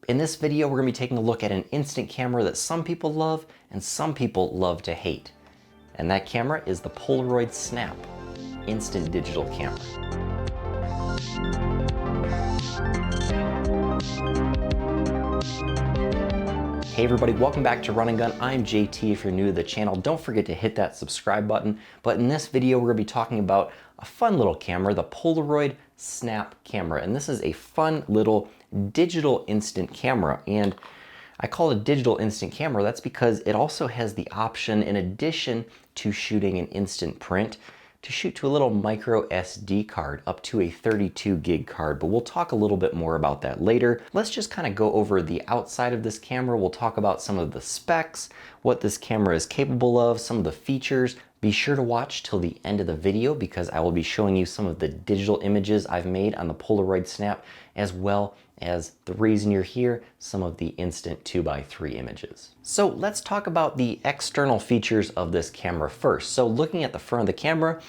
In this video, we're gonna be taking a look at an instant camera that some people love and some people love to hate. And that camera is the Polaroid Snap instant digital camera. Hey everybody, welcome back to Run and Gun. I'm JT. If you're new to the channel, don't forget to hit that subscribe button. But in this video, we're gonna be talking about a fun little camera, the Polaroid Snap camera. And this is a fun little digital instant camera. And I call it a digital instant camera. That's because it also has the option, in addition to shooting an instant print, to shoot to a little micro SD card, up to a 32 gig card, but we'll talk a little bit more about that later. Let's just kind of go over the outside of this camera. We'll talk about some of the specs, what this camera is capable of, some of the features. Be sure to watch till the end of the video because I will be showing you some of the digital images I've made on the Polaroid Snap, as well as the reason you're here, some of the instant 2x3 images. So let's talk about the external features of this camera first. So looking at the front of the camera,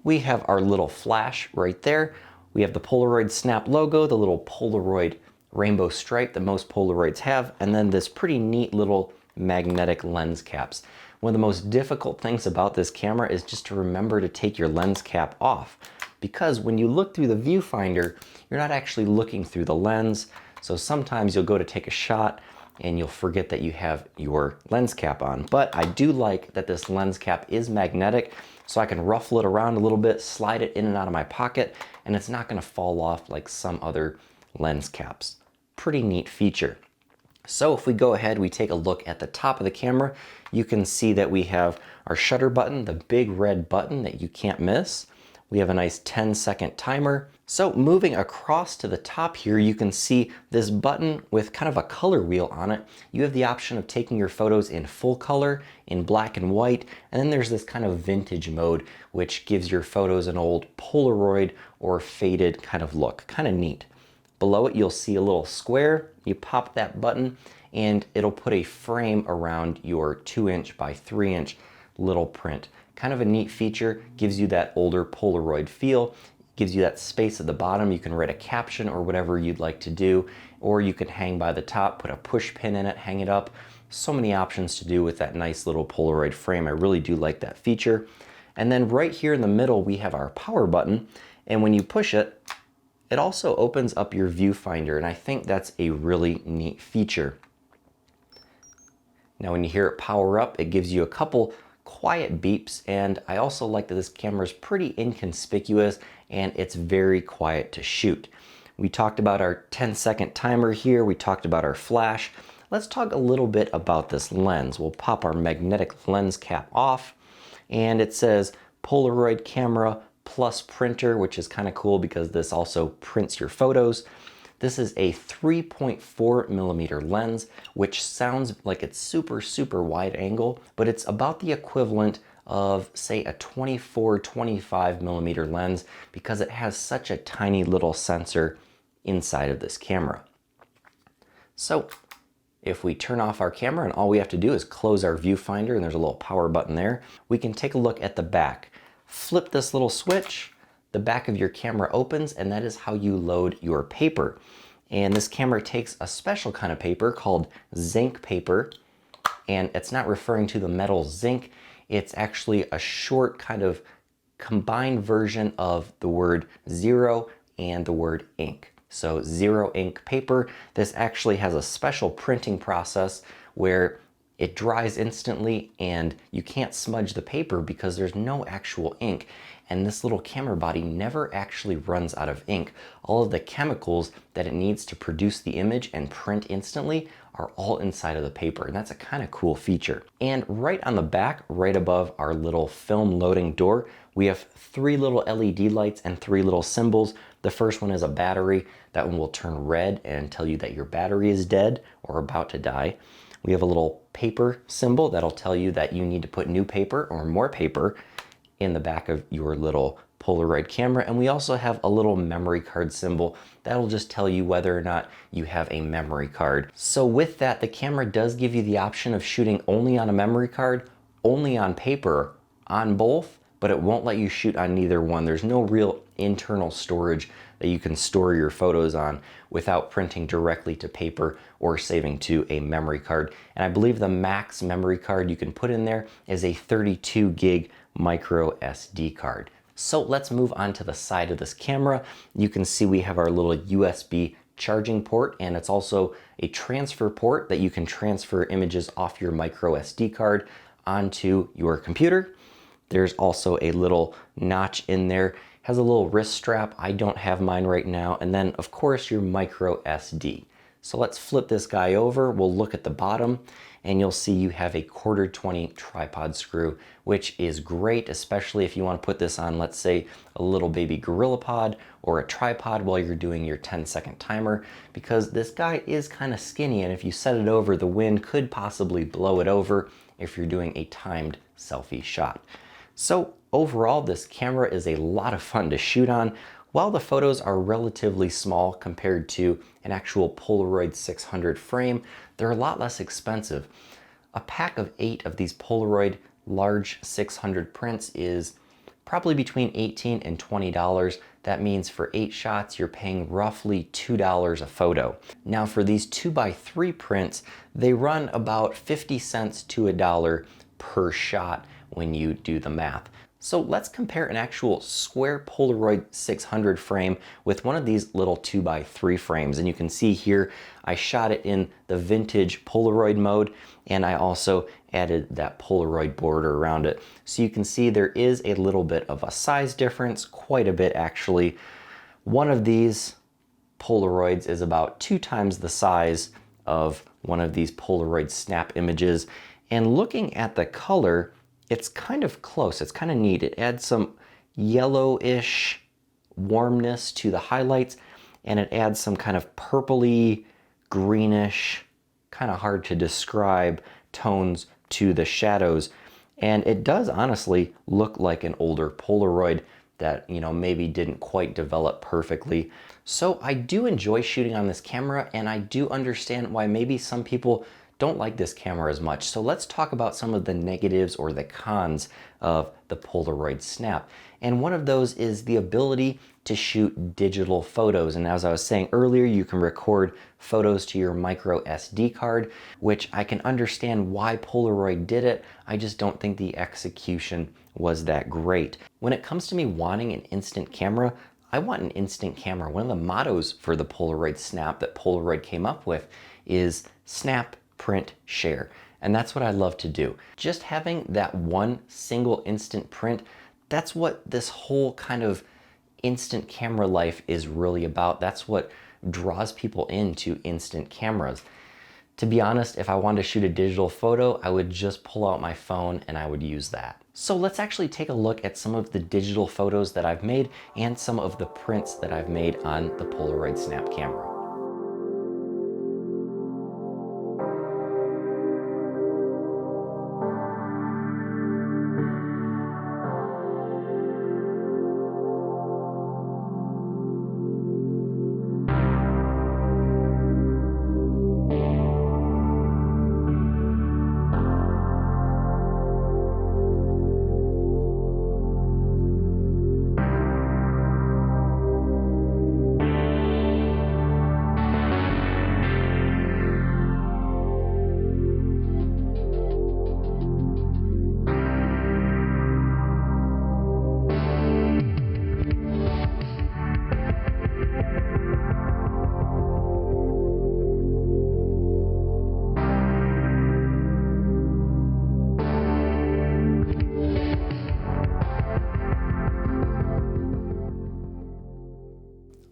we have our little flash right there. We have the Polaroid Snap logo, the little Polaroid rainbow stripe that most Polaroids have, and then this pretty neat little magnetic lens caps. One of the most difficult things about this camera is just to remember to take your lens cap off, because when you look through the viewfinder, you're not actually looking through the lens. So sometimes you'll go to take a shot and you'll forget that you have your lens cap on. But I do like that this lens cap is magnetic, so I can ruffle it around a little bit, slide it in and out of my pocket, and it's not gonna fall off like some other lens caps. Pretty neat feature. So if we go ahead, we take a look at the top of the camera, you can see that we have our shutter button, the big red button that you can't miss. We have a nice 10-second timer. So moving across to the top here, you can see this button with kind of a color wheel on it. You have the option of taking your photos in full color, in black and white, and then there's this kind of vintage mode, which gives your photos an old Polaroid or faded kind of look. Kind of neat. Below it, you'll see a little square. You pop that button and it'll put a frame around your 2" by 3" little print. Kind of a neat feature, gives you that older Polaroid feel, gives you that space at the bottom. You can write a caption or whatever you'd like to do, or you can hang by the top, put a push pin in it, hang it up. So many options to do with that nice little Polaroid frame. I really do like that feature. And then right here in the middle, we have our power button. And when you push it, it also opens up your viewfinder. And I think that's a really neat feature. Now, when you hear it power up, it gives you a couple quiet beeps, and I also like that this camera is pretty inconspicuous and it's very quiet to shoot. We talked about our 10-second timer here, we talked about our flash. Let's talk a little bit about this lens. We'll pop our magnetic lens cap off, and it says Polaroid camera plus printer, which is kind of cool because this also prints your photos. This is a 3.4mm lens, which sounds like it's super wide angle, but it's about the equivalent of, say, a 24-25mm lens because it has such a tiny little sensor inside of this camera. So if we turn off our camera and all we have to do is close our viewfinder, and there's a little power button there, we can take a look at the back. Flip this little switch, the back of your camera opens, and that is how you load your paper. And this camera takes a special kind of paper called Zink paper, and it's not referring to the metal zinc. It's actually a short kind of combined version of the word zero and the word ink. So zero ink paper. This actually has a special printing process where it dries instantly and you can't smudge the paper because there's no actual ink. And this little camera body never actually runs out of ink. All of the chemicals that it needs to produce the image and print instantly are all inside of the paper, and that's a kind of cool feature. And right on the back, right above our little film loading door, we have 3 little LED lights and 3 little symbols. The first one is a battery. That one will turn red and tell you that your battery is dead or about to die. We have a little paper symbol that'll tell you that you need to put new paper or more paper in the back of your little Polaroid camera. And we also have a little memory card symbol that'll just tell you whether or not you have a memory card. So with that, the camera does give you the option of shooting only on a memory card, only on paper, on both, but it won't let you shoot on neither one. There's no real internal storage that you can store your photos on without printing directly to paper or saving to a memory card. And I believe the max memory card you can put in there is a 32 gig micro SD card. So let's move on to the side of this camera. You can see we have our little USB charging port, and it's also a transfer port that you can transfer images off your micro SD card onto your computer. There's also a little notch in there, has a little wrist strap. I don't have mine right now. And then of course your micro SD. So let's flip this guy over. We'll look at the bottom and you'll see you have a 1/4 tripod screw, which is great, especially if you want to put this on, let's say, a little baby GorillaPod or a tripod while you're doing your 10-second timer, because this guy is kind of skinny, and if you set it over, the wind could possibly blow it over if you're doing a timed selfie shot. So overall, this camera is a lot of fun to shoot on. While the photos are relatively small compared to an actual Polaroid 600 frame, they're a lot less expensive. A pack of 8 of these Polaroid large 600 prints is probably between $18 and $20. That means for 8 shots, you're paying roughly $2 a photo. Now for these 2x3 prints, they run about 50 cents to $1 per shot when you do the math. So let's compare an actual square Polaroid 600 frame with one of these little 2x3 frames. And you can see here, I shot it in the vintage Polaroid mode, and I also added that Polaroid border around it. So you can see there is a little bit of a size difference, quite a bit actually. One of these Polaroids is about 2 times the size of one of these Polaroid Snap images. And looking at the color, it's kind of close. It's kind of neat. It adds some yellowish warmness to the highlights, and it adds some kind of purpley, greenish, kind of hard to describe tones to the shadows. And it does honestly look like an older Polaroid that, you know, maybe didn't quite develop perfectly. So I do enjoy shooting on this camera, and I do understand why maybe some people don't like this camera as much. So let's talk about some of the negatives or the cons of the Polaroid Snap. And one of those is the ability to shoot digital photos. And as I was saying earlier, you can record photos to your micro SD card, which I can understand why Polaroid did it. I just don't think the execution was that great. When it comes to me wanting an instant camera, I want an instant camera. One of the mottos for the Polaroid Snap that Polaroid came up with is snap, print, share. And that's what I love to do. Just having that one single instant print, that's what this whole kind of instant camera life is really about. That's what draws people into instant cameras. To be honest, if I wanted to shoot a digital photo, I would just pull out my phone and I would use that. So let's actually take a look at some of the digital photos that I've made and some of the prints that I've made on the Polaroid Snap camera.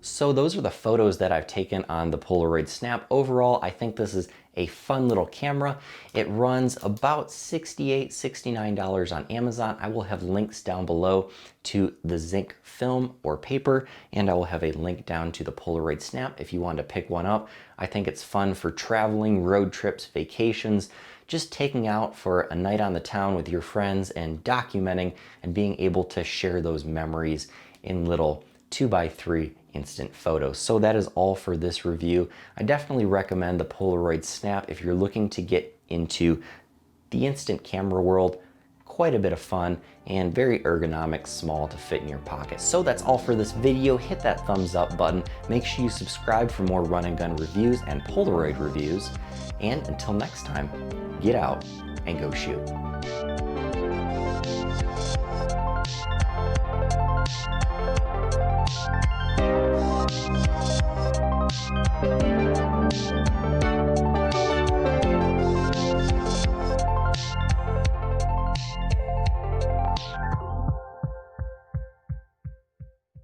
So those are the photos that I've taken on the Polaroid Snap. Overall, I think this is a fun little camera. It runs about $68, $69 on Amazon. I will have links down below to the Zink film or paper, and I will have a link down to the Polaroid Snap if you want to pick one up. I think it's fun for traveling, road trips, vacations, just taking out for a night on the town with your friends and documenting and being able to share those memories in little 2x3 instant photos. So that is all for this review. I definitely recommend the Polaroid Snap if you're looking to get into the instant camera world. quite a bit of fun, and very ergonomic, small to fit in your pocket. So that's all for this video. Hit that thumbs up button. Make sure you subscribe for more run and gun reviews and Polaroid reviews. And until next time, get out and go shoot.